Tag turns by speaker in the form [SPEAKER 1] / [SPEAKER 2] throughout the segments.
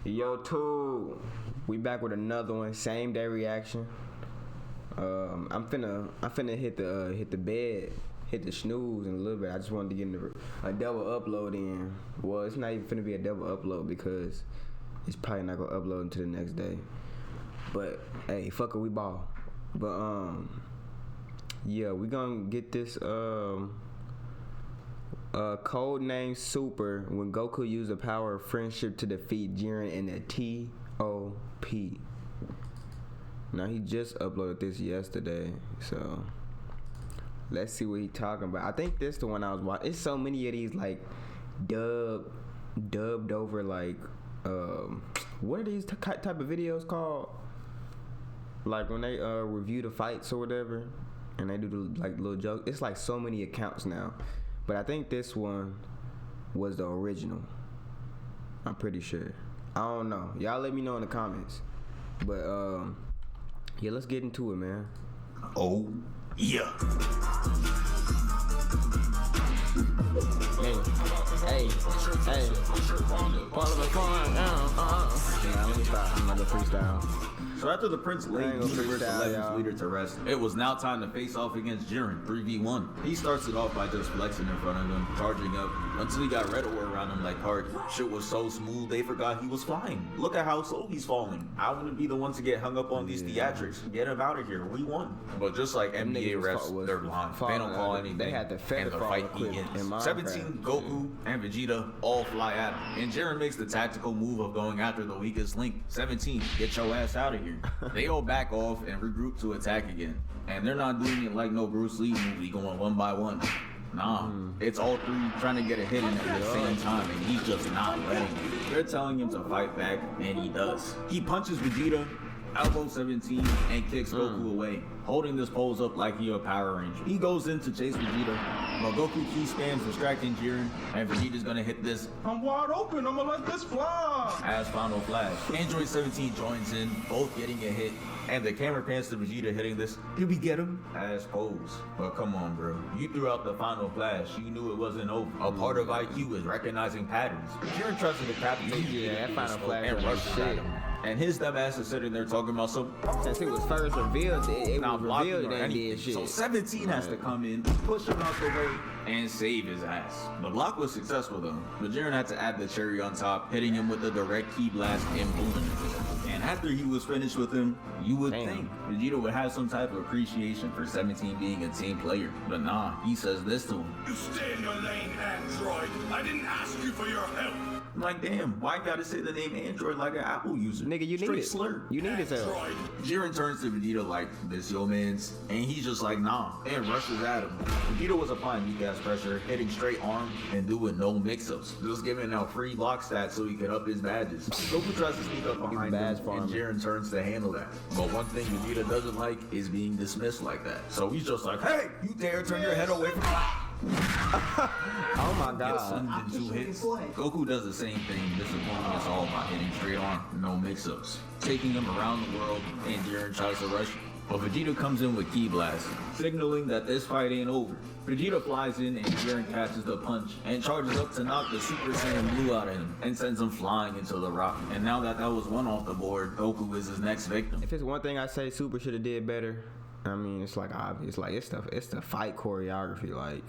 [SPEAKER 1] Yo, two. We back with another one. Same day reaction. I'm finna hit the bed, hit the snooze in a little bit. I just wanted to get a double upload in. Well, it's not even finna be a double upload because it's probably not gonna upload until the next day. But hey, fuck it, we ball. But yeah, we gonna get this code name Super when Goku used the power of friendship to defeat Jiren in the T.O.P. Now he just uploaded this yesterday, so let's see what he talking about. I think this the one I was watching. It's so many of these like dubbed over like what are these type of videos called? Like when they review the fights or whatever, and they do the like little jokes. It's like so many accounts now. But I think this one was the original. I'm pretty sure. I don't know. Y'all let me know in the comments. But yeah, let's get into it, man.
[SPEAKER 2] Oh yeah.
[SPEAKER 1] Hey. Part of the fun. Yeah, let me stop. I'm gonna freestyle.
[SPEAKER 2] So after the Prince laid Universe 11's leader to rest, it was now time to face off against Jiren 3v1. He starts it off by just flexing in front of him, charging up, until he got red away around him like heart. Shit was so smooth, they forgot he was flying. Look at how slow he's falling. I wouldn't be the one to get hung up on these theatrics. Get him out of here, we won. But just like NBA refs, they're blind. They don't call anything.
[SPEAKER 1] They had the
[SPEAKER 2] and the fight begins. 17, Goku, and Vegeta all fly at him. And Jiren makes the tactical move of going after the weakest link. 17, get your ass out of here. They all back off and regroup to attack again. And they're not doing it like no Bruce Lee movie going one by one. Nah, it's all three trying to get a hit in at the same time, and he's just not letting it. They're telling him to fight back, and he does. He punches Vegeta, elbow 17, and kicks Goku away, holding this pose up like he a Power Ranger. He goes in to chase Vegeta, but Goku key spams distracting Jiren, and Vegeta's gonna hit this
[SPEAKER 3] I'm wide open, I'm gonna let this fly
[SPEAKER 2] as final flash. Android 17 joins in, both getting a hit, and the camera pans to Vegeta hitting this did we get him as pose. But come on, bro, you threw out the final flash, you knew it wasn't over. A part of IQ is recognizing patterns. Jiren tries to decapitate
[SPEAKER 1] that final flash
[SPEAKER 2] and rushes at him. And his dumbass is sitting there talking about some.
[SPEAKER 1] Since it was first revealed, it
[SPEAKER 2] not
[SPEAKER 1] was
[SPEAKER 2] blocking
[SPEAKER 1] revealed
[SPEAKER 2] or
[SPEAKER 1] that
[SPEAKER 2] anything.
[SPEAKER 1] did shit.
[SPEAKER 2] So 17 has to come in, push him out the way, and save his ass. The block was successful though, but Jiren had to add the cherry on top, hitting him with a direct key blast and boom. And after he was finished with him, you would think Vegeta would have some type of appreciation for 17 being a team player. But nah, he says this to him.
[SPEAKER 3] You stay in your lane, Android. I didn't ask you for your help.
[SPEAKER 2] I'm like, damn, why you gotta say the name Android like an Apple user?
[SPEAKER 1] Nigga, you
[SPEAKER 2] straight
[SPEAKER 1] need it.
[SPEAKER 2] Slur.
[SPEAKER 1] You need his help.
[SPEAKER 2] Jiren turns to Vegeta like, this yo mans, and he's just like, nah, and rushes at him. Vegeta was applying weak ass pressure, hitting straight arm, and doing no mix-ups. Just giving out free block stats so he could up his badges. Goku tries to sneak up behind him, and Jiren turns to handle that. But one thing Vegeta doesn't like is being dismissed like that. So he's just like, hey, you dare turn your head away from
[SPEAKER 1] Oh my god.
[SPEAKER 2] Gets in 2 hits. Goku does the same thing, disappointing us all by hitting straight arm, no mix-ups. Taking him around the world, and Jiren tries to rush him. But Vegeta comes in with Ki Blast, signaling that this fight ain't over. Vegeta flies in and Jiren catches the punch and charges up to knock the Super Saiyan Blue out of him and sends him flying into the rock. And now that was one off the board, Goku is his next victim.
[SPEAKER 1] If it's one thing I say Super should have did better, I mean, it's like obvious. Like it's the fight choreography. Like,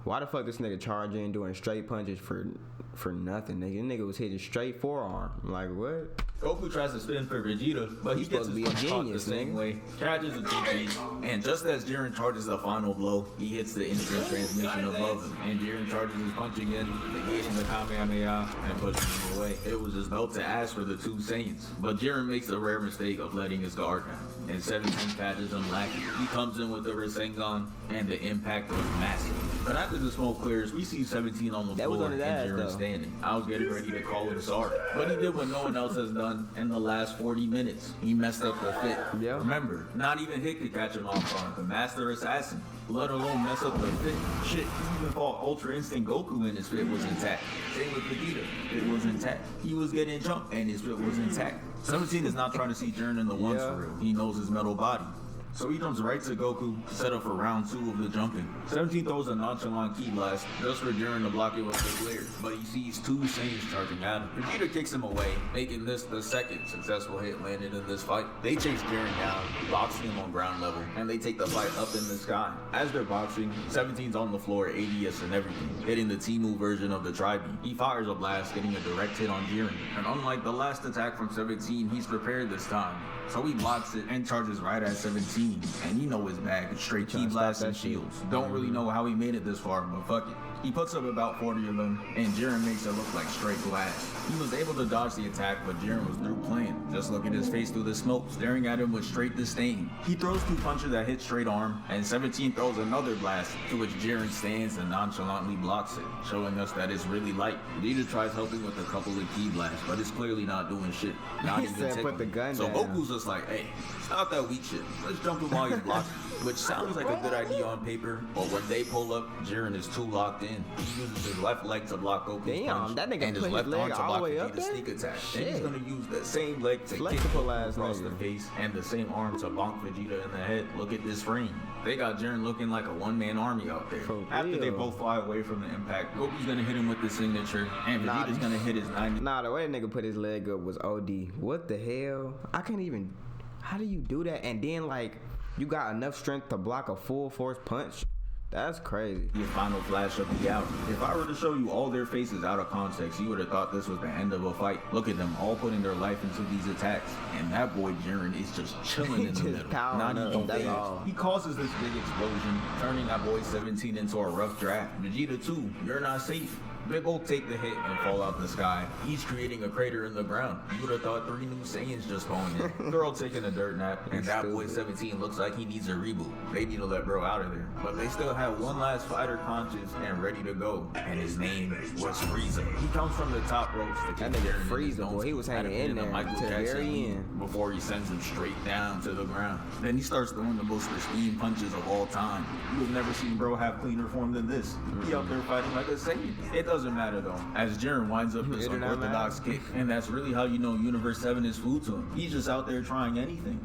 [SPEAKER 1] why the fuck this nigga charging doing straight punches for nothing? Nigga was hitting straight forearm. Like what?
[SPEAKER 2] Goku tries to spin for Vegeta, but he gets his punch caught the same way, catches a 2-piece, and just as Jiren charges the final blow, he hits the instant transmission above him, and Jiren charges his punch again, negating the Kamehameha, and pushes him away. It was his belt to ask for the 2 Saiyans, but Jiren makes the rare mistake of letting his guard down, and 17 catches him lacking. He comes in with the Rasengan, and the impact was massive. But after the smoke clears, we see 17 on the floor and Jiren standing. I was getting ready to call him sorry, but he did what no one else has done in the last 40 minutes. He messed up the fit.
[SPEAKER 1] Yeah.
[SPEAKER 2] Remember, not even Hit could catch him off guard, the master assassin, let alone mess up the fit. Shit, he even fought Ultra Instinct Goku and his fit was intact. Same with Vegeta, it was intact. He was getting jumped and his fit was intact. 17 is not trying to see Jiren in the ones for real. He knows his metal body. So he jumps right to Goku to set up for round 2 of the jumping. 17 throws a nonchalant ki blast just for Jiren to block it with the glare, but he sees 2 Saiyans charging at him. Vegeta kicks him away, making this the second successful hit landed in this fight. They chase Jiren down, boxing him on ground level, and they take the fight up in the sky. As they're boxing, 17's on the floor, ADS and everything, hitting the T.O.P version of the Tri-Beam. He fires a blast, getting a direct hit on Jiren, and unlike the last attack from 17, he's prepared this time. So he blocks it and charges right at 17. And you know his bag, straight ki blasts and shields. Don't really know how he made it this far, but fuck it. He puts up about 40 of them, and Jiren makes it look like straight glass. He was able to dodge the attack, but Jiren was through playing. Just look at his face through the smoke, staring at him with straight disdain. He throws 2 punches that hit straight arm, and 17 throws another blast, to which Jiren stands and nonchalantly blocks it, showing us that it's really light. Vegeta tries helping with a couple of ki blasts, but it's clearly not doing shit. Not even
[SPEAKER 1] said put the gun
[SPEAKER 2] So
[SPEAKER 1] down.
[SPEAKER 2] Goku's just like, hey, stop that weak shit. Let's jump him while he's blocking. Which sounds like a good idea on paper, but when they pull up, Jiren is too locked in. He uses his left leg to block Goku's punch,
[SPEAKER 1] that nigga
[SPEAKER 2] and his
[SPEAKER 1] put
[SPEAKER 2] left
[SPEAKER 1] his
[SPEAKER 2] arm
[SPEAKER 1] leg
[SPEAKER 2] to
[SPEAKER 1] all the
[SPEAKER 2] block
[SPEAKER 1] way up
[SPEAKER 2] Vegeta's
[SPEAKER 1] there?
[SPEAKER 2] sneak attack. Then
[SPEAKER 1] Shit.
[SPEAKER 2] he's gonna use that same leg to kick
[SPEAKER 1] Flexible
[SPEAKER 2] Goku
[SPEAKER 1] ass
[SPEAKER 2] across
[SPEAKER 1] nigga.
[SPEAKER 2] the face, and the same arm to bonk Vegeta in the head. Look at this frame. They got Jiren looking like a one-man army out there.
[SPEAKER 1] For
[SPEAKER 2] After they
[SPEAKER 1] real.
[SPEAKER 2] both fly away from the impact, Goku's gonna hit him with the signature, and
[SPEAKER 1] Nah,
[SPEAKER 2] Vegeta's gonna hit his 90.
[SPEAKER 1] Nah, the way that nigga put his leg up was OD. What the hell? I can't even. How do you do that? And then like, you got enough strength to block a full force punch? That's crazy.
[SPEAKER 2] His final flash of the hour. If I were to show you all their faces out of context, you would have thought this was the end of a fight. Look at them all putting their life into these attacks. And that boy Jiren is just chilling in the
[SPEAKER 1] Just
[SPEAKER 2] middle.
[SPEAKER 1] powering
[SPEAKER 2] Not
[SPEAKER 1] up,
[SPEAKER 2] even
[SPEAKER 1] that's
[SPEAKER 2] phased.
[SPEAKER 1] all.
[SPEAKER 2] He causes this big explosion, turning that boy 17 into a rough draft. Vegeta too, you're not safe. They both take the hit and fall out the sky, each creating a crater in the ground. You would have thought 3 new Saiyans just spawned in. They're all taking a dirt nap, and that boy 17 looks like he needs a reboot. They need to let bro out of there. But they still have one last fighter conscious and ready to go, and his name was Frieza. He comes from the top ropes to
[SPEAKER 1] That
[SPEAKER 2] kick
[SPEAKER 1] nigga
[SPEAKER 2] Jiren in his
[SPEAKER 1] Frieza,
[SPEAKER 2] nose
[SPEAKER 1] boy, he was
[SPEAKER 2] at a
[SPEAKER 1] hanging in
[SPEAKER 2] pin of
[SPEAKER 1] there
[SPEAKER 2] Michael
[SPEAKER 1] to the
[SPEAKER 2] Jackson
[SPEAKER 1] very
[SPEAKER 2] lead
[SPEAKER 1] end.
[SPEAKER 2] before he sends him straight down to the ground. Then he starts throwing the most pristine punches of all time. You have never seen bro have cleaner form than this. He out there fighting like a Saiyan. It doesn't matter though, as Jiren winds up this
[SPEAKER 1] It do not
[SPEAKER 2] unorthodox kick, and that's really how you know Universe 7 is food to him. He's just out there trying anything.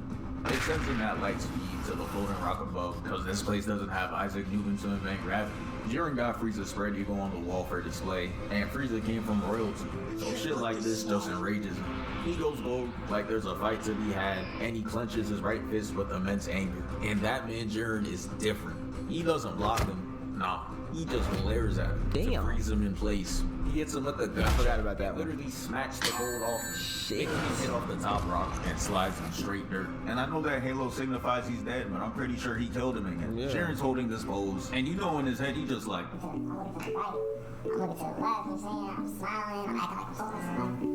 [SPEAKER 2] It sends him at light speed to the floating rock above, because this place doesn't have Isaac Newton to invent gravity. Jiren got Frieza's spread eagle on the wall for display, and Frieza came from royalty, so shit like this just enrages him. He goes gold like there's a fight to be had, and he clenches his right fist with immense anger. And that man Jiren is different. He doesn't block him, nah. He just glares at him to
[SPEAKER 1] Damn.
[SPEAKER 2] freeze him in place. He hits him with the gun.
[SPEAKER 1] I forgot about that one.
[SPEAKER 2] Literally smacks the gold off him.
[SPEAKER 1] Shit.
[SPEAKER 2] Making him hit off the top rock and slides him straight dirt. And I know that halo signifies he's dead, but I'm pretty sure he killed him again.
[SPEAKER 1] Yeah.
[SPEAKER 2] Jiren's holding this pose, and you know in his head he just like,
[SPEAKER 4] I'm looking to the left, you know what I'm saying? I'm smiling, I'm acting like I'm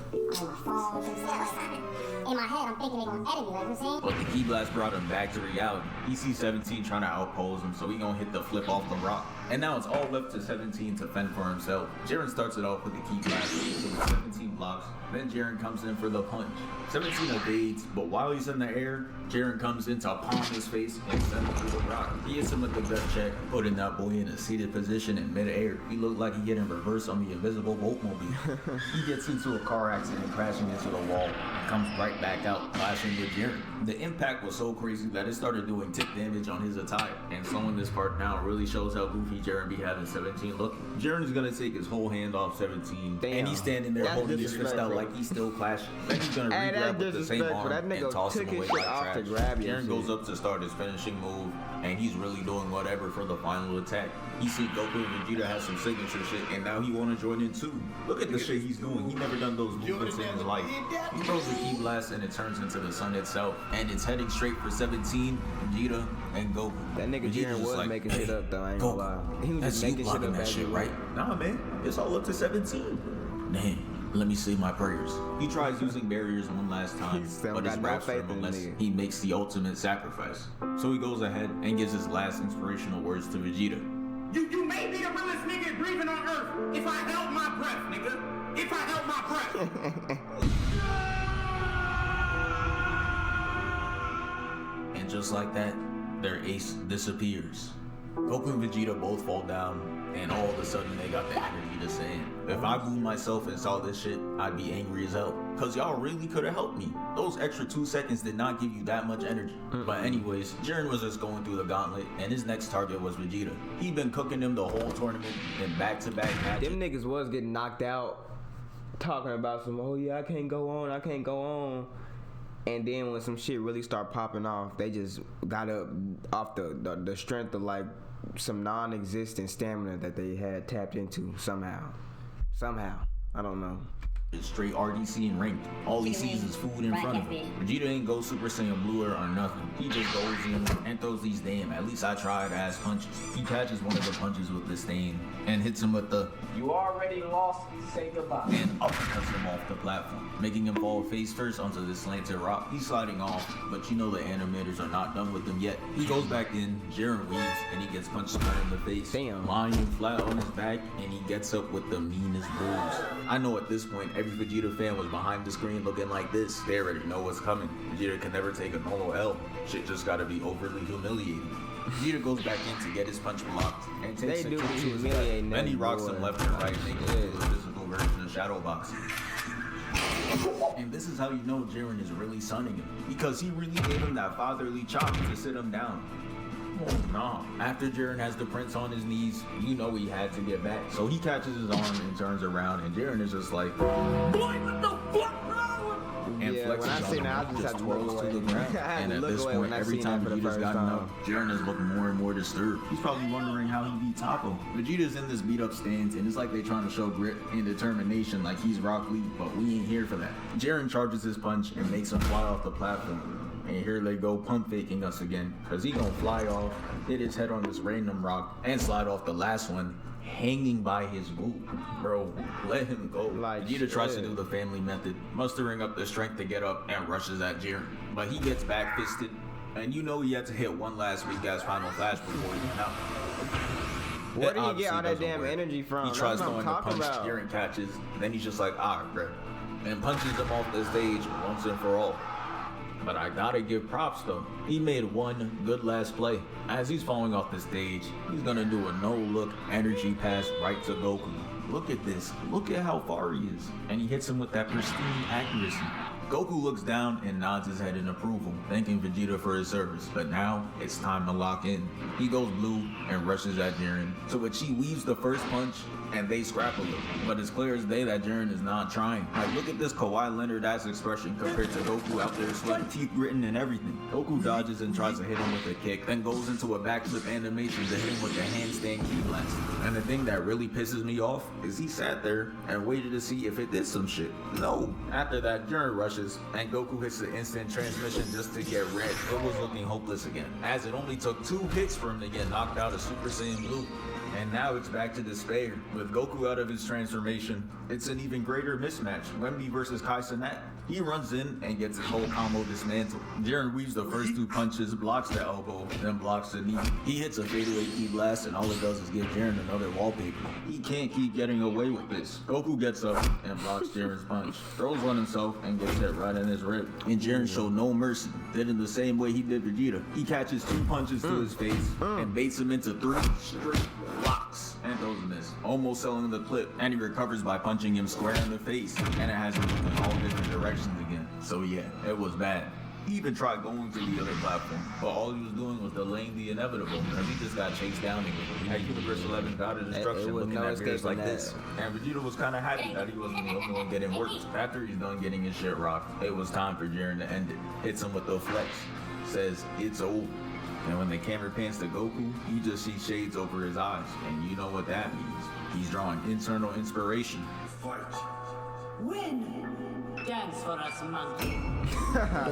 [SPEAKER 4] focused, I'm on my phone, you know what I'm saying? In my head, I'm thinking they're gonna edit me, like, you know what I'm saying?
[SPEAKER 2] but the ki blast brought him back to reality. He sees 17 trying to outpose him, so he gonna hit the flip off the rock. And now it's all left to 17 to fend for himself. Jiren starts it off with the ki blast, so 17 blocks. Then Jiren comes in for the punch. 17 evades, but while he's in the air, Jiren comes in to palm his face and send him through the rock. He hits him with the gut check, putting that boy in a seated position in midair. He looked like he hit in reverse on the invisible boatmobile. He gets into a car accident, crashing into the wall, and comes right back out, clashing with Jiren. The impact was so crazy that it started doing tick damage on his attire, and slowing this part down really shows how goofy Jiren be having 17 looking. Jiren is gonna take his whole hand off 17,
[SPEAKER 1] Damn.
[SPEAKER 2] and he's standing there
[SPEAKER 1] That's
[SPEAKER 2] holding his fist out
[SPEAKER 1] disrespectful.
[SPEAKER 2] like he's still clashing. Then he's gonna
[SPEAKER 1] Hey,
[SPEAKER 2] re-grab
[SPEAKER 1] that's
[SPEAKER 2] with the same
[SPEAKER 1] disrespectful.
[SPEAKER 2] arm
[SPEAKER 1] That nigga
[SPEAKER 2] and toss him
[SPEAKER 1] took his
[SPEAKER 2] away
[SPEAKER 1] shit
[SPEAKER 2] like
[SPEAKER 1] off to
[SPEAKER 2] trash.
[SPEAKER 1] grab your
[SPEAKER 2] Jiren goes
[SPEAKER 1] shit.
[SPEAKER 2] up to start his finishing move, and he's really doing whatever for the final attack. He see Goku and Vegeta has some signature shit, and now he wanna join in too. Look at the shit he's doing. He never done those movements in his life. He throws the ki blast and it turns into the sun itself, and it's heading straight for 17, Vegeta, and Goku.
[SPEAKER 1] That nigga
[SPEAKER 2] Vegeta's
[SPEAKER 1] Jiren
[SPEAKER 2] just
[SPEAKER 1] was
[SPEAKER 2] like,
[SPEAKER 1] making
[SPEAKER 2] "Hey,
[SPEAKER 1] shit up though, I ain't gonna lie. He was
[SPEAKER 2] that's
[SPEAKER 1] just
[SPEAKER 2] you
[SPEAKER 1] making shit
[SPEAKER 2] blocking
[SPEAKER 1] up
[SPEAKER 2] that
[SPEAKER 1] as
[SPEAKER 2] shit,
[SPEAKER 1] he
[SPEAKER 2] right?
[SPEAKER 1] went.
[SPEAKER 2] Nah, man, it's all up to 17. Damn, let me say my prayers. He tries using barriers one last time,
[SPEAKER 1] He still
[SPEAKER 2] but his
[SPEAKER 1] got no
[SPEAKER 2] raps
[SPEAKER 1] faith
[SPEAKER 2] hurt
[SPEAKER 1] in
[SPEAKER 2] unless
[SPEAKER 1] the nigga.
[SPEAKER 2] he makes the ultimate sacrifice. So he goes ahead and gives his last inspirational words to Vegeta.
[SPEAKER 3] You made me the realest nigga breathing on earth if I held my breath, nigga. If I held my breath.
[SPEAKER 2] And just like that, their ace disappears. Goku and Vegeta both fall down, and all of a sudden they got the energy to say it. If I booed myself and saw this shit, I'd be angry as hell. Cause y'all really could have helped me. Those extra 2 seconds did not give you that much energy. But anyways, Jiren was just going through the gauntlet, and his next target was Vegeta. He'd been cooking him the whole tournament in back-to-back matches.
[SPEAKER 1] Them niggas was getting knocked out, talking about some, oh yeah, I can't go on. And then when some shit really start popping off, they just got up off the strength of like some non-existent stamina that they had tapped into somehow. I don't know.
[SPEAKER 2] It's straight RDC and ranked. All he sees is food in front of him. Vegeta ain't go Super Saiyan Blue or nothing. He just goes in and throws these damn, at least I tried, ass punches. He catches one of the punches with disdain and hits him with the,
[SPEAKER 5] you already lost, say goodbye.
[SPEAKER 2] And uppercuts him off the platform, making him fall face first onto the slanted rock. He's sliding off, but you know the animators are not done with him yet. He goes back in, Jiren weaves, and he gets punched square in the face.
[SPEAKER 1] Damn.
[SPEAKER 2] Lying him flat on his back, and he gets up with the meanest bruise. I know at this point, every Vegeta fan was behind the screen looking like this. They already know what's coming. Vegeta can never take a normal L. Shit just gotta be overly humiliating. Vegeta goes back in to get his punch blocked and takes
[SPEAKER 1] They do
[SPEAKER 2] a
[SPEAKER 1] be
[SPEAKER 2] kick to his
[SPEAKER 1] humiliating
[SPEAKER 2] back. Then he
[SPEAKER 1] that
[SPEAKER 2] rocks
[SPEAKER 1] boy.
[SPEAKER 2] him left and right, making him the physical version of Shadow Boxing. And this is how you know Jiren is really sunning him, because he really gave him that fatherly chop to sit him down. Oh no. After Jiren has the prince on his knees, you know he had to get back. So he catches his arm and turns around, and Jiren is just like, boy, what the fuck? And
[SPEAKER 1] Yeah,
[SPEAKER 2] flexes
[SPEAKER 1] when I
[SPEAKER 2] on
[SPEAKER 1] seen
[SPEAKER 2] him,
[SPEAKER 1] that, I just had to
[SPEAKER 2] twirls
[SPEAKER 1] look
[SPEAKER 2] to
[SPEAKER 1] away.
[SPEAKER 2] the ground.
[SPEAKER 1] I had
[SPEAKER 2] And
[SPEAKER 1] to
[SPEAKER 2] at
[SPEAKER 1] look
[SPEAKER 2] this
[SPEAKER 1] away
[SPEAKER 2] point,
[SPEAKER 1] when I
[SPEAKER 2] every
[SPEAKER 1] seen
[SPEAKER 2] time
[SPEAKER 1] that for the
[SPEAKER 2] Vegeta's
[SPEAKER 1] first
[SPEAKER 2] gotten
[SPEAKER 1] time.
[SPEAKER 2] up, Jiren is looking more and more disturbed. He's probably wondering how he beat T.O.P. Vegeta's in this beat up stance, and it's like they trying to show grit and determination like he's Rock Lee, but we ain't here for that. Jiren charges his punch and makes him fly off the platform. And here they go pump faking us again, cause he gonna fly off, hit his head on this random rock, and slide off the last one, hanging by his boot. Bro, let him go.
[SPEAKER 1] Like
[SPEAKER 2] Vegeta tries to
[SPEAKER 1] shit.
[SPEAKER 2] do the family method, mustering up the strength to get up and rushes at Jiren. But he gets back fisted, and you know he had to hit one last weak ass final flash before he went out.
[SPEAKER 1] Where did he
[SPEAKER 2] obviously
[SPEAKER 1] get all that
[SPEAKER 2] doesn't
[SPEAKER 1] damn
[SPEAKER 2] work.
[SPEAKER 1] energy from?
[SPEAKER 2] He
[SPEAKER 1] That's
[SPEAKER 2] tries
[SPEAKER 1] what I'm
[SPEAKER 2] going to
[SPEAKER 1] talking
[SPEAKER 2] punch,
[SPEAKER 1] about.
[SPEAKER 2] Jiren catches, then he's just like, bro, and punches him off the stage once and for all. But I gotta give props though. He made one good last play. As he's falling off the stage, he's gonna do a no-look energy pass right to Goku. Look at this. Look at how far he is. And he hits him with that pristine accuracy. Goku looks down and nods his head in approval, thanking Vegeta for his service. But now, it's time to lock in. He goes blue and rushes at Jiren, to which he weaves the first punch, and they scrap a little. But it's clear as day that Jiren is not trying. Like, look at this Kawhi Leonard-ass expression compared to Goku out there sweating, teeth gritting and everything. Goku dodges and tries to hit him with a kick, then goes into a backflip animation to hit him with the handstand key blast. And the thing that really pisses me off is he sat there and waited to see if it did some shit. No. After that, Jiren rushes, and Goku hits the instant transmission just to get red. It was looking hopeless again, as it only took 2 hits for him to get knocked out of Super Saiyan Blue. And now it's back to despair. With Goku out of his transformation, it's an even greater mismatch. Wemby versus Kai Cenat. He runs in and gets his whole combo dismantled. Jiren weaves the first 2 punches, blocks the elbow, then blocks the knee. He hits a fadeaway key blast, and all it does is give Jiren another wallpaper. He can't keep getting away with this. Goku gets up and blocks Jiren's punch, throws on himself, and gets hit right in his rib. And Jiren showed no mercy, did in the same way he did Vegeta. He catches 2 punches to his face and baits him into 3 straight blocks and throws a miss, almost selling the clip, and he recovers by punching him square in the face, and it has him moving all different directions again. So yeah, it was bad. He even tried going to the other platform, but all he was doing was delaying the inevitable, because he just got chased down again. At Universe 11, God of Destruction,
[SPEAKER 1] was
[SPEAKER 2] looking
[SPEAKER 1] no
[SPEAKER 2] at mirrors like
[SPEAKER 1] escaping
[SPEAKER 2] this. And Vegeta was kind of happy that he wasn't the only one getting worked. After he's done getting his shit rocked, it was time for Jiren to end it. Hits him with the flex, says it's over. And when the camera pans to Goku, you just see shades over his eyes, and you know what that means. He's drawing internal inspiration.
[SPEAKER 3] Fight.
[SPEAKER 5] Win. Dance for us, monkey.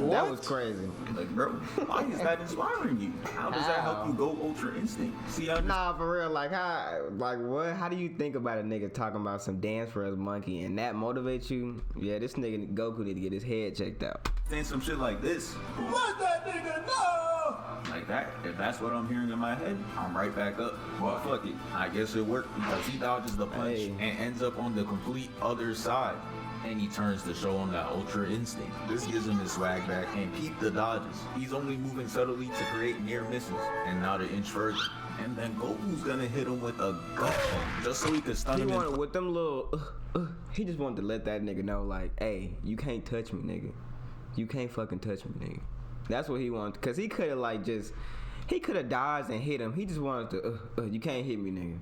[SPEAKER 1] That was crazy.
[SPEAKER 2] Like, bro, why is that inspiring you? How does that help you go Ultra Instinct? See, I just
[SPEAKER 1] Nah, for real. Like what? How do you think about a nigga talking about some dance for his monkey and that motivates you? Yeah, this nigga Goku need to get his head checked out.
[SPEAKER 2] saying some shit like this.
[SPEAKER 3] Let that nigga know!
[SPEAKER 2] Like that. If that's what I'm hearing in my head, I'm right back up. Well, fuck it. I guess it worked, because he dodges the punch
[SPEAKER 1] Hey.
[SPEAKER 2] and ends up on the complete other side. And he turns to show him that Ultra Instinct. This gives him his swag back, and peep the dodges. He's only moving subtly to create near misses, and not an inch further. And then Goku's gonna hit him with a gut punch just so he could stun
[SPEAKER 1] He
[SPEAKER 2] him.
[SPEAKER 1] wanted with them little. He just wanted to let that nigga know, like, hey, you can't touch me, nigga. You can't fucking touch me, nigga. That's what he wanted. Cause he could have like just, he could have dodged and hit him. He just wanted to, you can't hit me, nigga.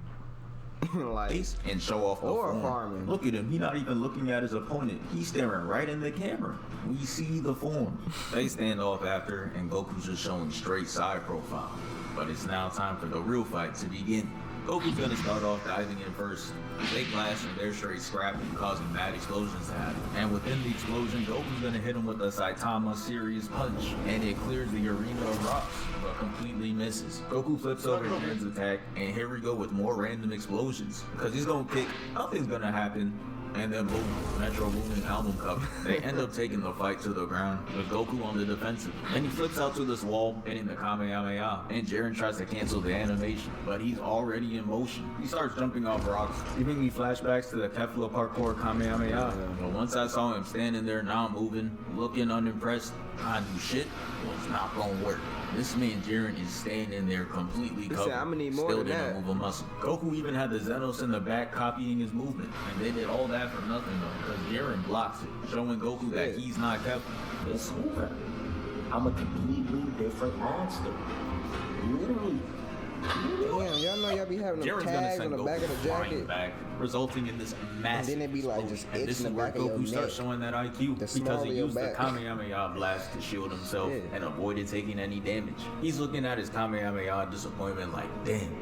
[SPEAKER 1] Like,
[SPEAKER 2] and show off the
[SPEAKER 1] or
[SPEAKER 2] form.
[SPEAKER 1] farming.
[SPEAKER 2] Look at him. He's not even looking at his opponent. He's staring right in the camera. We see the form. They stand off after, and Goku's just showing straight side profile. But it's now time for the real fight to begin. Goku's gonna start off diving in first. They clash and they're straight scrapping, causing mad explosions to happen. And within the explosion, Goku's gonna hit him with a Saitama serious punch. And it clears the arena of rocks, but completely misses. Goku flips over Jiren's attack, and here we go with more random explosions. Cause he's gonna kick, nothing's gonna happen. And then boom, Metro Boomin album cover. They end up taking the fight to the ground with Goku on the defensive. Then he flips out to this wall, hitting the Kamehameha. And Jiren tries to cancel the animation, but he's already in motion. He starts jumping off rocks, giving me flashbacks to the Kefla parkour Kamehameha. But once I saw him standing there not moving, looking unimpressed, I knew shit was not gonna work. This man Jiren is standing there completely covered.
[SPEAKER 1] I'm gonna need more
[SPEAKER 2] still
[SPEAKER 1] than
[SPEAKER 2] didn't
[SPEAKER 1] that.
[SPEAKER 2] move a muscle. Goku even had the Xenos in the back copying his movement, and they did all that for nothing though, because Jiren blocks it, showing Goku that he's not Kefla.
[SPEAKER 6] It's over. I'm a completely different monster. Literally.
[SPEAKER 1] damn, y'all know y'all be having them
[SPEAKER 2] Jiren's gonna
[SPEAKER 1] tags on
[SPEAKER 2] send
[SPEAKER 1] the back of
[SPEAKER 2] Goku
[SPEAKER 1] the
[SPEAKER 2] flying
[SPEAKER 1] jacket.
[SPEAKER 2] back, resulting in this massive
[SPEAKER 1] then it be like
[SPEAKER 2] explosion.
[SPEAKER 1] just
[SPEAKER 2] And this
[SPEAKER 1] itching
[SPEAKER 2] is
[SPEAKER 1] the
[SPEAKER 2] where
[SPEAKER 1] back of your
[SPEAKER 2] Goku starts
[SPEAKER 1] neck.
[SPEAKER 2] showing that IQ
[SPEAKER 1] The
[SPEAKER 2] because
[SPEAKER 1] small
[SPEAKER 2] he
[SPEAKER 1] of your
[SPEAKER 2] used the
[SPEAKER 1] back.
[SPEAKER 2] Kamehameha blast to shield himself
[SPEAKER 1] Yeah.
[SPEAKER 2] and avoided taking any damage. He's looking at his Kamehameha disappointment like, damn,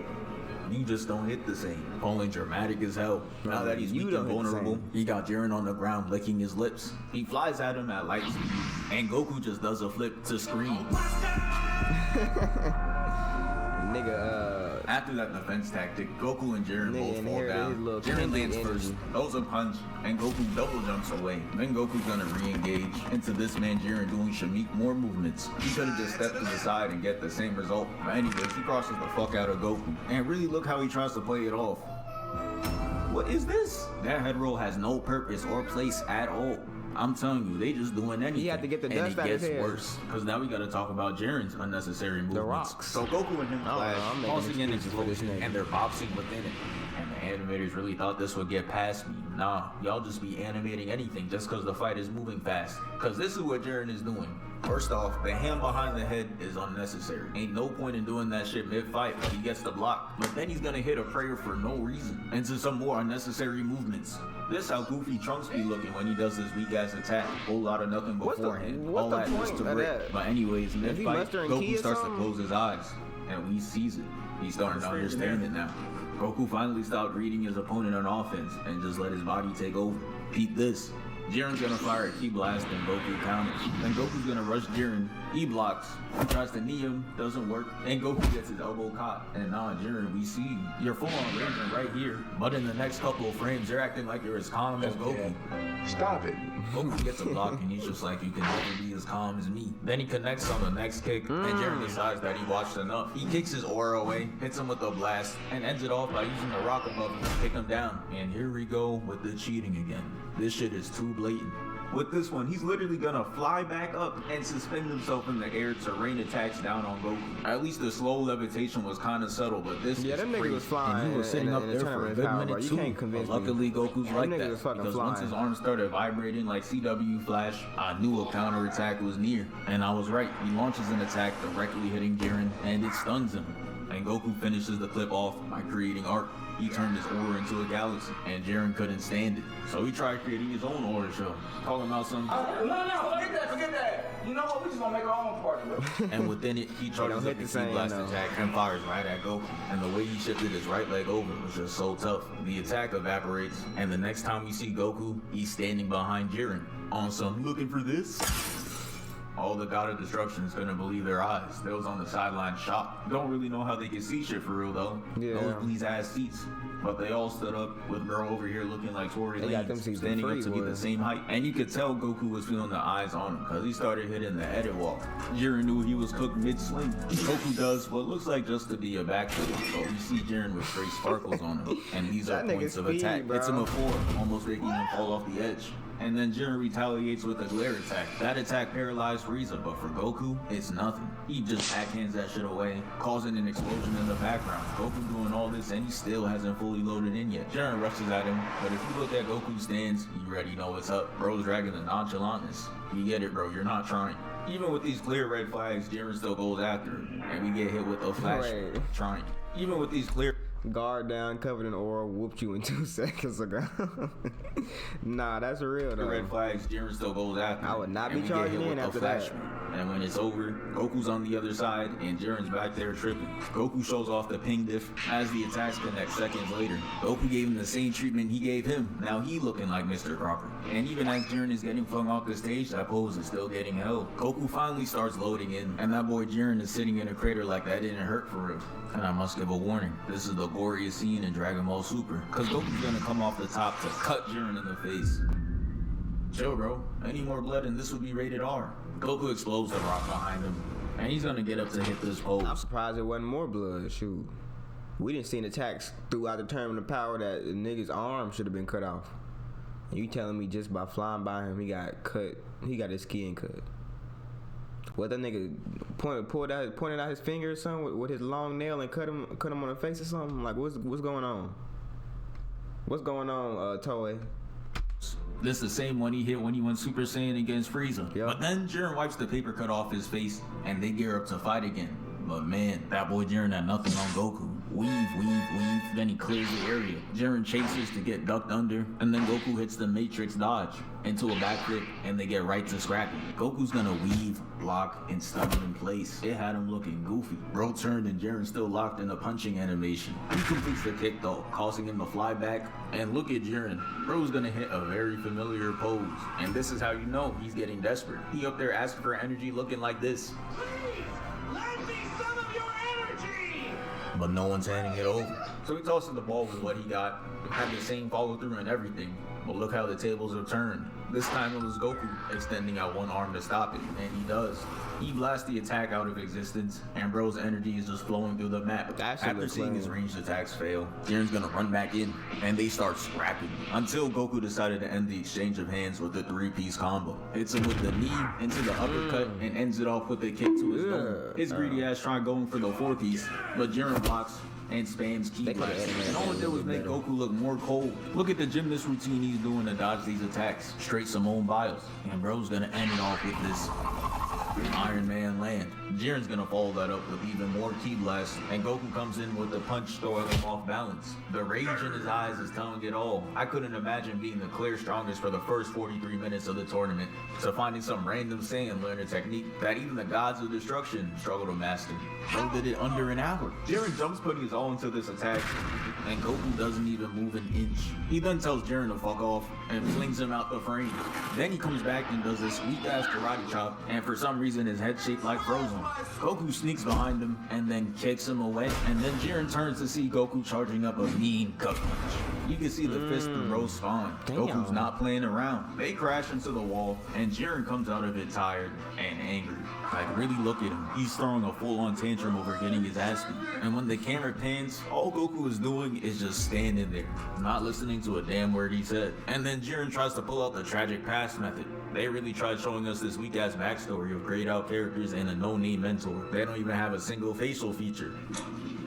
[SPEAKER 2] you just don't hit the same. Falling dramatic as hell. Now that he's
[SPEAKER 1] You
[SPEAKER 2] weak
[SPEAKER 1] don't
[SPEAKER 2] and
[SPEAKER 1] hit the
[SPEAKER 2] vulnerable,
[SPEAKER 1] same.
[SPEAKER 2] he got Jiren on the ground licking his lips. He flies at him at light speed, and Goku just does a flip to scream.
[SPEAKER 1] Nigga,
[SPEAKER 2] After that defense tactic, Goku and Jiren
[SPEAKER 1] Nigga
[SPEAKER 2] both fall
[SPEAKER 1] inherited his
[SPEAKER 2] down.
[SPEAKER 1] little
[SPEAKER 2] Jiren
[SPEAKER 1] King
[SPEAKER 2] lands
[SPEAKER 1] energy.
[SPEAKER 2] first, throws a punch, and Goku double jumps away. Then Goku's gonna re-engage into this man Jiren doing Shamik more movements. He could've just stepped to the side and get the same result. But anyways, he crosses the fuck out of Goku. And really look how he tries to play it off. What is this? That head roll has no purpose or place at all. I'm telling you, they just doing anything.
[SPEAKER 1] He had to get the
[SPEAKER 2] and
[SPEAKER 1] dust
[SPEAKER 2] it
[SPEAKER 1] out his
[SPEAKER 2] gets
[SPEAKER 1] hair.
[SPEAKER 2] worse. Because now we gotta talk about Jiren's unnecessary movements.
[SPEAKER 1] rocks.
[SPEAKER 2] So Goku and him
[SPEAKER 1] I don't know, I'm
[SPEAKER 2] clash,
[SPEAKER 1] making
[SPEAKER 2] causing an
[SPEAKER 1] excuses for this
[SPEAKER 2] explosion,
[SPEAKER 1] nigga.
[SPEAKER 2] and they're boxing within it. And the animators really thought this would get past me. Nah, y'all just be animating anything just because the fight is moving fast. Because this is what Jiren is doing. First off, the hand behind the head is unnecessary. Ain't no point in doing that shit mid-fight, but he gets the block. But then he's gonna hit a prayer for no reason, into some more unnecessary movements. This how goofy Trunks be looking when he does his weak-ass attack. Whole lot of nothing
[SPEAKER 1] What's the-
[SPEAKER 2] beforehand.
[SPEAKER 1] what's
[SPEAKER 2] All
[SPEAKER 1] the
[SPEAKER 2] that just
[SPEAKER 1] point
[SPEAKER 2] to
[SPEAKER 1] of
[SPEAKER 2] break.
[SPEAKER 1] that?
[SPEAKER 2] But anyways,
[SPEAKER 1] he
[SPEAKER 2] mid-fight,
[SPEAKER 1] mustering key
[SPEAKER 2] Goku
[SPEAKER 1] or
[SPEAKER 2] starts to
[SPEAKER 1] something?
[SPEAKER 2] close his eyes, and we sees it. He's starting to understand it now. Goku finally stopped reading his opponent on offense and just let his body take over. Peep this. Jiren's gonna fire a ki blast and Goku counters. Then Goku's gonna rush Jiren. He blocks. He tries to knee him, doesn't work. And Goku gets his elbow caught. And now Jiren, we see you're full on raging right here. But in the next couple of frames, you're acting like you're as calm as Goku.
[SPEAKER 7] Stop it.
[SPEAKER 2] Goku gets a block and he's just like, you can never be as calm as me. Then he connects on the next kick, and Jiren decides that he watched enough. He kicks his aura away, hits him with a blast, and ends it off by using the rock above him to kick him down. And here we go with the cheating again. This shit is too blatant. With this one, he's literally gonna fly back up and suspend himself in the air to rain attacks down on Goku. At least the slow levitation was kinda subtle, but this
[SPEAKER 1] Yeah,
[SPEAKER 2] is
[SPEAKER 1] them niggas
[SPEAKER 2] crazy.
[SPEAKER 1] was flying
[SPEAKER 2] And he was
[SPEAKER 1] in
[SPEAKER 2] sitting
[SPEAKER 1] a-
[SPEAKER 2] up
[SPEAKER 1] in a
[SPEAKER 2] there for a
[SPEAKER 1] tournament
[SPEAKER 2] good
[SPEAKER 1] power, bro.
[SPEAKER 2] minute
[SPEAKER 1] You
[SPEAKER 2] too.
[SPEAKER 1] can't convince
[SPEAKER 2] But
[SPEAKER 1] me.
[SPEAKER 2] luckily, Goku's
[SPEAKER 1] Them
[SPEAKER 2] like
[SPEAKER 1] niggas
[SPEAKER 2] that
[SPEAKER 1] was fucking
[SPEAKER 2] because once his
[SPEAKER 1] flying.
[SPEAKER 2] arms started vibrating like CW Flash, I knew a counterattack was near. And I was right. He launches an attack directly hitting Jiren, and it stuns him. And Goku finishes the clip off by creating art. He turned his aura into a galaxy, and Jiren couldn't stand it. So he tried creating his own aura show, calling out some...
[SPEAKER 3] No, forget that. You know what? We just gonna make our own party, bro.
[SPEAKER 2] And within it, he charges
[SPEAKER 1] don't
[SPEAKER 2] up
[SPEAKER 1] hit
[SPEAKER 2] the
[SPEAKER 1] the
[SPEAKER 2] ki
[SPEAKER 1] same,
[SPEAKER 2] blast
[SPEAKER 1] though.
[SPEAKER 2] attack and fires right at Goku. And the way he shifted his right leg over was just so tough. The attack evaporates, and the next time we see Goku, he's standing behind Jiren on some looking for this. All the God of Destructions couldn't believe their eyes. They was on the sideline shocked. Don't really know how they can see shit for real though.
[SPEAKER 1] Yeah.
[SPEAKER 2] Nosebleeds ass seats. But they all stood up with girl over here looking like Tori
[SPEAKER 1] They got them
[SPEAKER 2] Lanez,
[SPEAKER 1] seats
[SPEAKER 2] standing
[SPEAKER 1] for
[SPEAKER 2] up to
[SPEAKER 1] free,
[SPEAKER 2] be the
[SPEAKER 1] boy.
[SPEAKER 2] same height. And you could tell Goku was feeling the eyes on him because he started hitting the edit wall. Jiren knew he was cooked mid-swing. Goku does what looks like just to be a backflip, but we see Jiren with straight sparkles on him. And these are
[SPEAKER 1] That nigga
[SPEAKER 2] points of
[SPEAKER 1] speed,
[SPEAKER 2] attack.
[SPEAKER 1] bro.
[SPEAKER 2] Hits him a 4, almost making him fall off the edge. and then Jiren retaliates with a glare attack. That attack paralyzed Frieza, but for Goku, it's nothing. He just backhands that shit away, causing an explosion in the background. Goku doing all this and he still hasn't fully loaded in yet. Jiren rushes at him, but if you look at Goku's stance, you already know what's up. Bro's dragging the nonchalantness. You get it, bro, you're not trying. Even with these clear red flags, Jiren still goes after him, and we get hit with a flash trying. Even with these clear
[SPEAKER 1] guard down, covered in aura, whooped you in 2 seconds ago. Nah, that's real though.
[SPEAKER 2] red flags, Jiren still goes after him.
[SPEAKER 1] I would not be charging in after that.
[SPEAKER 2] And when it's over, Goku's on the other side, and Jiren's back there tripping. Goku shows off the ping diff as the attacks connect seconds later. Goku gave him the same treatment he gave him. Now he looking like Mr. Crocker. And even as Jiren is getting flung off the stage, that pose is still getting held. Goku finally starts loading in, and that boy Jiren is sitting in a crater like that didn't hurt for real. And I must give a warning. This is the goriest scene in Dragon Ball Super, cause Goku's gonna come off the top to cut Jiren in the face. Chill, bro. Any more blood and this would be rated R. Goku explodes the rock behind him, and he's gonna get up to hit this pose.
[SPEAKER 1] I'm surprised there wasn't more blood. Shoot, we didn't see attacks throughout the term of power that the nigga's arm should have been cut off. And you telling me just by flying by him, he got cut? He got his skin cut. What, that nigga pointed out his finger or something with his long nail and cut him on the face or something? Like, what's going on? What's going on, Toei?
[SPEAKER 2] This is the same one he hit when he went Super Saiyan against Frieza.
[SPEAKER 1] Yep.
[SPEAKER 2] But then Jiren wipes the paper cut off his face, and they gear up to fight again. But man, that boy Jiren had nothing on Goku. Weave, then he clears the area. Jiren chases to get ducked under, and then Goku hits the Matrix dodge into a backflip, and they get right to scrapping. Goku's gonna weave, block, and stun him in place. It had him looking goofy. Bro turned and Jiren still locked in a punching animation. He completes the kick though, causing him to fly back. And look at Jiren. Bro's gonna hit a very familiar pose. And this is how you know he's getting desperate. He up there asking for energy looking like this.
[SPEAKER 3] Lend me some of your energy!
[SPEAKER 2] But no one's handing it over. So he tosses the ball with what he got, had the same follow through and everything. But look how the tables have turned. This time it was Goku extending out one arm to stop it, and he does. He blasts the attack out of existence, and Bro's energy is just flowing through the map. After seeing his ranged attacks fail, Jiren's gonna run back in, and they start scrapping. Until Goku decided to end the exchange of hands with the 3-piece combo. Hits him with the knee into the uppercut, and ends it off with a kick to his dome. His greedy ass tried going for the 4-piece, but Jiren blocks and spams key blast. And all it did was make Goku look more cold. Look at the gymnast routine he's doing to dodge these attacks. Straight Simone Biles. And Bro's gonna end it off with this Iron Man land. Jiren's gonna follow that up with even more ki blasts, and Goku comes in with a punch throwing him off balance. The rage in his eyes is telling it all. I couldn't imagine being the clear strongest for the first 43 minutes of the tournament, to finding some random Saiyan learn a technique that even the gods of destruction struggle to master. Bro did it under an hour. Jiren jumps putting his all into this attack, and Goku doesn't even move an inch. He then tells Jiren to fuck off and flings him out the frame. Then he comes back and does this weak ass karate chop, and for some reason his head shaped like Frozen. Goku sneaks behind him and then kicks him away, and then Jiren turns to see Goku charging up a mean gut punch. You can see the fist through Bro's spine. Goku's not playing around. They crash into the wall, and Jiren comes out of it tired and angry. Like, really look at him. He's throwing a full-on tantrum over getting his ass beat. And when the camera pans, all Goku is doing is just standing there, not listening to a damn word he said. And then Jiren tries to pull out the tragic past method. They really tried showing us this weak-ass backstory of grayed-out characters and a no-name mentor. They don't even have a single facial feature.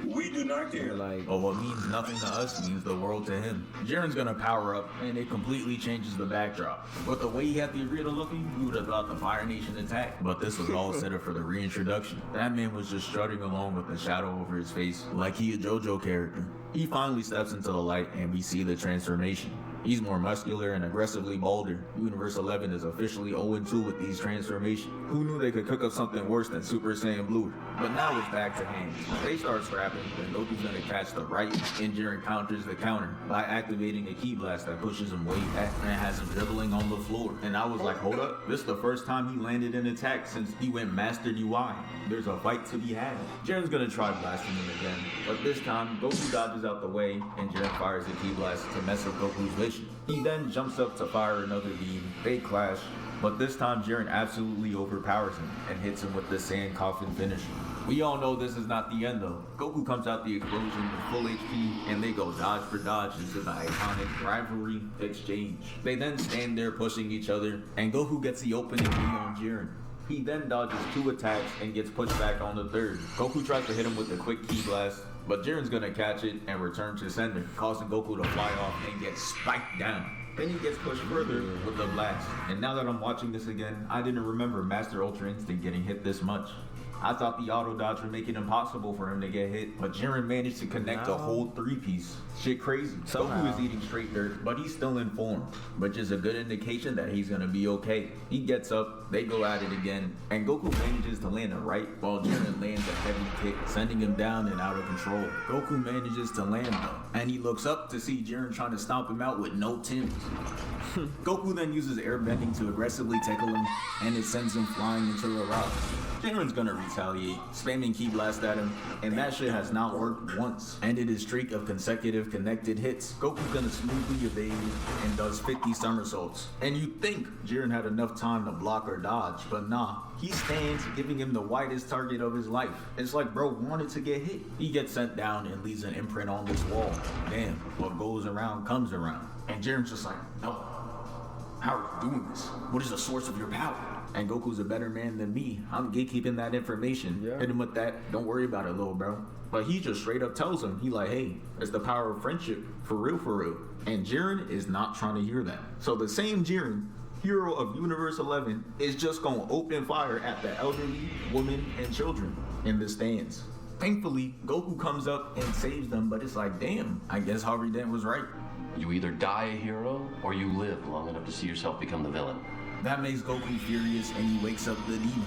[SPEAKER 3] We do not care.
[SPEAKER 2] But what means nothing to us means the world to him. Jiren's gonna power up, and it completely changes the backdrop. But the way he had the arena looking, you would have thought the Fire Nation attacked. But this was all set up for the reintroduction. That man was just strutting along with a shadow over his face, like he a JoJo character. He finally steps into the light, and we see the transformation. He's more muscular and aggressively bolder. Universe 11 is officially 0-2 with these transformations. Who knew they could cook up something worse than Super Saiyan Blue? But now it's back to hands. They start scrapping, and Goku's gonna catch the right, and Jiren counters the counter by activating a ki blast that pushes him way back and has him dribbling on the floor. And I was like, hold up, this is the first time he landed an attack since he went Master UI. There's a fight to be had. Jiren's gonna try blasting him again, but this time Goku dodges out the way, and Jiren fires a ki blast to mess up Goku's vision. position. He then jumps up to fire another beam. They clash, but this time Jiren absolutely overpowers him and hits him with the sand coffin finish. We all know this is not the end though. Goku comes out the explosion with full HP and they go dodge for dodge into the iconic rivalry exchange. They then stand there pushing each other and Goku gets the opening knee on Jiren. He then dodges 2 attacks and gets pushed back on the 3rd. Goku tries to hit him with a quick ki blast, but Jiren's gonna catch it and return to sender, causing Goku to fly off and get spiked down. Then he gets pushed further with the blast. And now that I'm watching this again, I didn't remember Master Ultra Instinct getting hit this much. I thought the auto dodge would make it impossible for him to get hit, but Jiren managed to connect a whole 3-piece. Shit crazy. Goku is eating straight dirt, but he's still in form, which is a good indication that he's gonna be okay. He gets up, they go at it again, and Goku manages to land a right, while Jiren lands a heavy kick, sending him down and out of control. Goku manages to land though, and he looks up to see Jiren trying to stomp him out with no Tims. Goku then uses airbending to aggressively tackle him, and it sends him flying into the rocks. Jiren's gonna retaliate, spamming ki blast at him, and that shit has not worked once. Ended his streak of consecutive connected hits. Goku's gonna smoothly evade and does 50 somersaults. And you'd think Jiren had enough time to block or dodge, but nah. He stands, giving him the widest target of his life. It's like bro wanted to get hit. He gets sent down and leaves an imprint on this wall. Damn, what goes around comes around. And Jiren's just like, no. How are you doing this? What is the source of your power? And Goku's a better man than me. I'm gatekeeping that information. Hit him with that. Don't worry about it, little bro. But he just straight up tells him, he like, hey, it's the power of friendship. For real, for real. And Jiren is not trying to hear that. So the same Jiren, hero of Universe 11, is just gonna open fire at the elderly, women, and children in the stands. Thankfully, Goku comes up and saves them, but it's like, damn, I guess Harvey Dent was right.
[SPEAKER 7] You either die a hero, or you live long enough to see yourself become the villain.
[SPEAKER 2] That makes Goku furious and he wakes up the demon.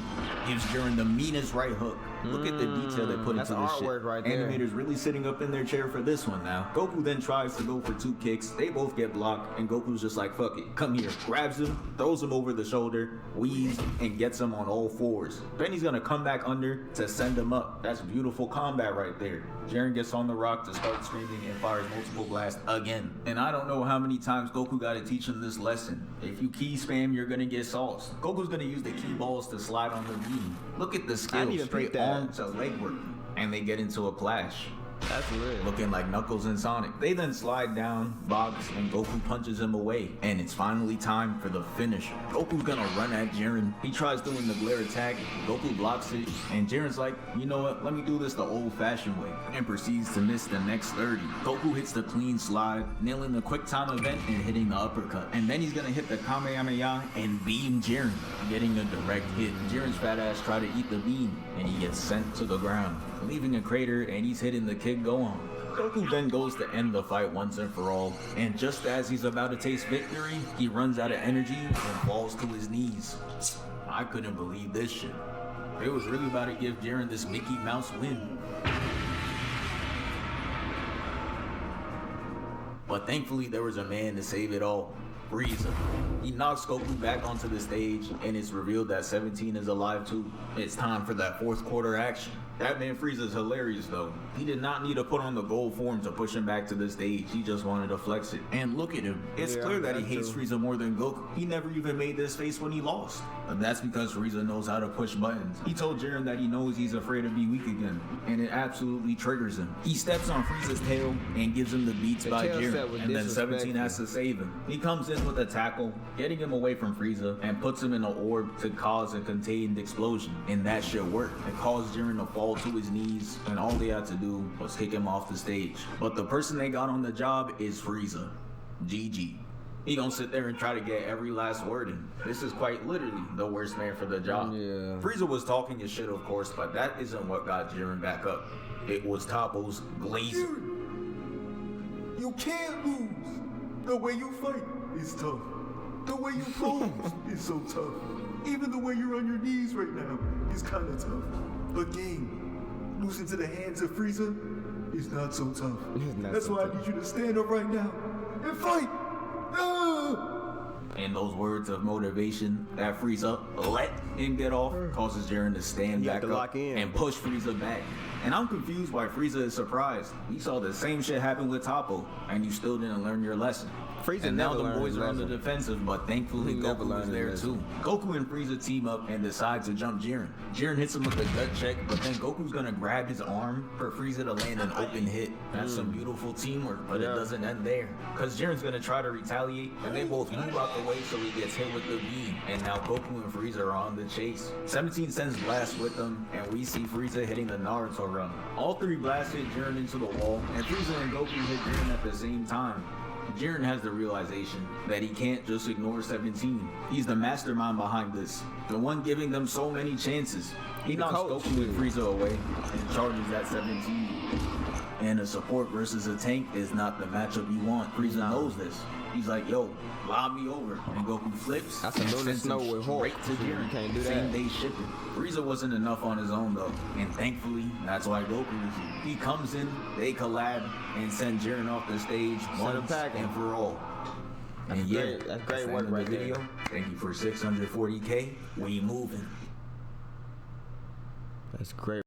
[SPEAKER 2] Gives Jiren the meanest right hook. Look at the detail they put into this shit.
[SPEAKER 1] Right there.
[SPEAKER 2] Animators really sitting up in their chair for this one now. Goku then tries to go for 2 kicks. They both get blocked and Goku's just like, fuck it, come here. Grabs him, throws him over the shoulder, weaves, and gets him on all 4s. Then he's gonna come back under to send him up. That's beautiful combat right there. Jiren gets on the rock to start screaming and fires multiple blasts again. And I don't know how many times Goku gotta teach him this lesson. If you ki spam, you're gonna get sauced. Goku's gonna use the ki balls to slide on the beam. Look at the skill, straight arm to leg work. And they get into a clash.
[SPEAKER 1] That's lit.
[SPEAKER 2] Looking like Knuckles and Sonic. They then slide down, box, and Goku punches him away. And it's finally time for the finish. Goku's gonna run at Jiren. He tries doing the glare attack. Goku blocks it. And Jiren's like, you know what? Let me do this the old-fashioned way. And proceeds to miss the next 30. Goku hits the clean slide, nailing the quick time event and hitting the uppercut. And then he's gonna hit the Kamehameha and beam Jiren, getting a direct hit. Jiren's fat ass try to eat the beam, and he gets sent to the ground, leaving a crater, and he's hitting the kick go on. Goku then goes to end the fight once and for all, and just as he's about to taste victory, he runs out of energy and falls to his knees. I couldn't believe this shit. It was really about to give Jiren this Mickey Mouse win. But thankfully there was a man to save it all. Frieza. He knocks Goku back onto the stage, and it's revealed that 17 is alive too. It's time for that 4th quarter action. That man Frieza's hilarious though. He did not need to put on the gold form to push him back to the stage. He just wanted to flex it. And look at him. It's clear that he hates Frieza more than Goku. He never even made this face when he lost. But that's because Frieza knows how to push buttons. He told Jiren that he knows he's afraid to be weak again, and it absolutely triggers him. He steps on Frieza's tail and gives him the beats by Jiren, and then 17 has to save him. He comes in with a tackle, getting him away from Frieza, and puts him in an orb to cause a contained explosion. And that shit worked. It caused Jiren to fall to his knees, and all they had to do was kick him off the stage. But the person they got on the job is Frieza. GG. He gonna sit there and try to get every last word in. This is quite literally the worst man for the job.
[SPEAKER 1] Yeah.
[SPEAKER 2] Frieza was talking his shit, of course, but that isn't what got Jiren back up. It was Toppo's glazer.
[SPEAKER 8] You can't lose. The way you fight is tough. The way you pose is so tough. Even the way you're on your knees right now is kind of tough. But game, losing to the hands of Frieza is not so tough. That's why I need you to stand up right now and fight.
[SPEAKER 2] And those words of motivation that Frieza let him get off causes Jiren to stand back up and push Frieza back. And I'm confused why Frieza is surprised. We saw the same shit happen with Toppo, and you still didn't learn your lesson.
[SPEAKER 1] Frieza
[SPEAKER 2] and now
[SPEAKER 1] never
[SPEAKER 2] the
[SPEAKER 1] learned
[SPEAKER 2] boys
[SPEAKER 1] his
[SPEAKER 2] are on the
[SPEAKER 1] lesson.
[SPEAKER 2] defensive, but thankfully
[SPEAKER 1] He never
[SPEAKER 2] Goku
[SPEAKER 1] learned
[SPEAKER 2] is
[SPEAKER 1] his
[SPEAKER 2] there
[SPEAKER 1] lesson.
[SPEAKER 2] too. Goku and Frieza team up and decide to jump Jiren. Jiren hits him with a gut check, but then Goku's gonna grab his arm for Frieza to land an open hit. That's some beautiful teamwork, but it doesn't end there. Cause Jiren's gonna try to retaliate, and they both move out the way so he gets hit with the beam. And now Goku and Frieza are on the chase. 17 sends Blast with them, and we see Frieza hitting the Naruto run. All three blasts hit Jiren into the wall, and Frieza and Goku hit Jiren at the same time. Jiren has the realization that he can't just ignore 17. He's the mastermind behind this, the one giving them so many chances. He knocks Goku and Frieza away and charges at 17. And a support versus a tank is not the matchup you want. Frieza knows this. He's like, yo, lob me over. And Goku flips.
[SPEAKER 1] That's a Luna Snow with Hulk.
[SPEAKER 2] Straight to Jiren.
[SPEAKER 1] You can't do that.
[SPEAKER 2] Same day shipping. Frieza wasn't enough on his own though. And thankfully, that's why Goku is here. He comes in, they collab, and send Jiren off the stage once and for all. And yeah,
[SPEAKER 1] that's great work right there.
[SPEAKER 2] video. Thank you for 640K. We moving.
[SPEAKER 1] That's great.